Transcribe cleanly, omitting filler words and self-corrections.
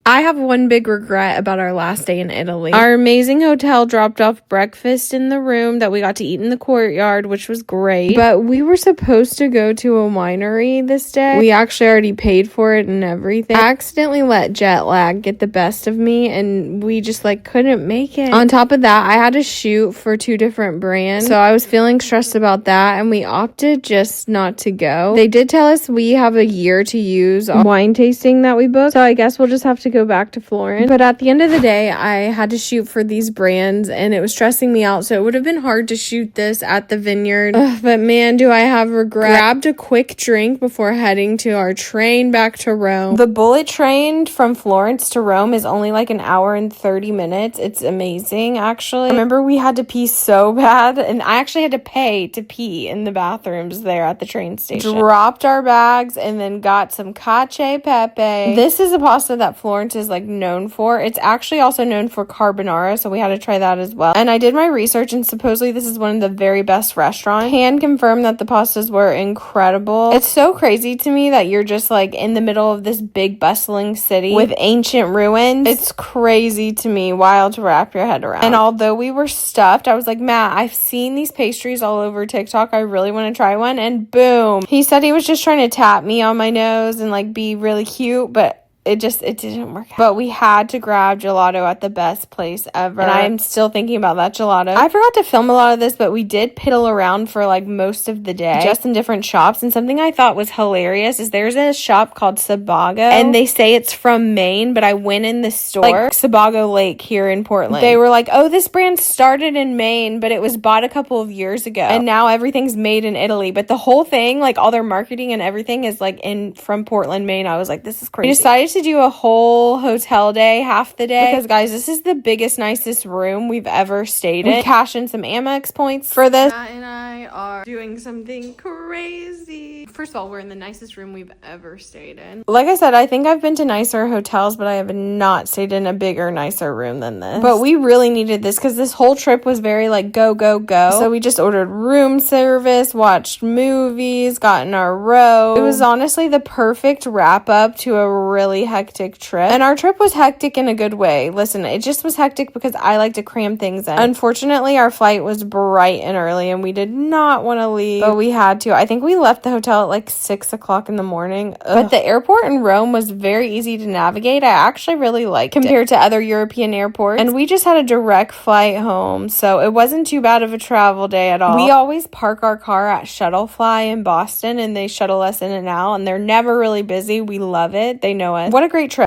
I have one big regret about our last day in Italy. Our amazing hotel dropped off breakfast in the room that we got to eat in the courtyard, which was great. But we were supposed to go to a winery this day. We actually already paid for it and everything. I accidentally let jet lag get the best of me, and we just like couldn't make it. On top of that, I had to shoot for 2 different brands, so I was feeling stressed about that, and we opted just not to go. They did tell us we have a year to use wine tasting that we booked, so I guess we'll just have to go back to Florence. But at the end of the day, I had to shoot for these brands, and it was stressing me out, so it would have been hard to shoot this at the vineyard. But man, do I have regret. Grabbed a quick drink before heading to our train back to Rome. The bullet train from Florence to Rome is only like an hour and 30 minutes. It's amazing, actually. I remember we had to pee so bad, and I actually had to pay to pee in the bathrooms there at the train station. Dropped our bags and then got some cacio pepe. This is a pasta that Florence is like known for. It's actually also known for carbonara, so we had to try that as well. And I did my research, and supposedly this is one of the very best restaurants. Can confirm that the pastas were incredible. It's so crazy to me that you're just like in the middle of this big bustling city with ancient ruins. It's crazy to me, wild to wrap your head around. And although we were stuffed, I was like, Matt, I've seen these pastries all over TikTok. I really want to try one. And boom, he said he was just trying to tap me on my nose and like be really cute, but it didn't work out. But we had to grab gelato at the best place ever, and I am still thinking about that gelato. I forgot to film a lot of this, but we did piddle around for like most of the day, just in different shops. And something I thought was hilarious is there's a shop called Sebago, and they say it's from Maine, but I went in the store, like Sebago Lake here in Portland. They were like, oh, this brand started in Maine, but it was bought a couple of years ago, and now everything's made in Italy. But the whole thing, like all their marketing and everything, is like from Portland, Maine. I was like, this is crazy. We decided to do a whole hotel day, half the day, because guys, this is the biggest, nicest room we've ever stayed in. We cash in some Amex points for this. Matt and I are doing something crazy. First of all, we're in the nicest room we've ever stayed in. Like I said, I think I've been to nicer hotels, but I have not stayed in a bigger, nicer room than this. But we really needed this because this whole trip was very like go, go, go. So we just ordered room service, watched movies, got in our row. It was honestly the perfect wrap up to a really hectic trip. And our trip was hectic in a good way. Listen, it just was hectic because I like to cram things in. Unfortunately, our flight was bright and early, and we did not want to leave, but we had to. I think we left the hotel at like 6 o'clock in the morning. But the airport in Rome was very easy to navigate. I actually really liked it compared to other European airports. And we just had a direct flight home, so it wasn't too bad of a travel day at all. We always park our car at Shuttlefly in Boston, and they shuttle us in and out, and they're never really busy. We love it. They know us. What a great trip.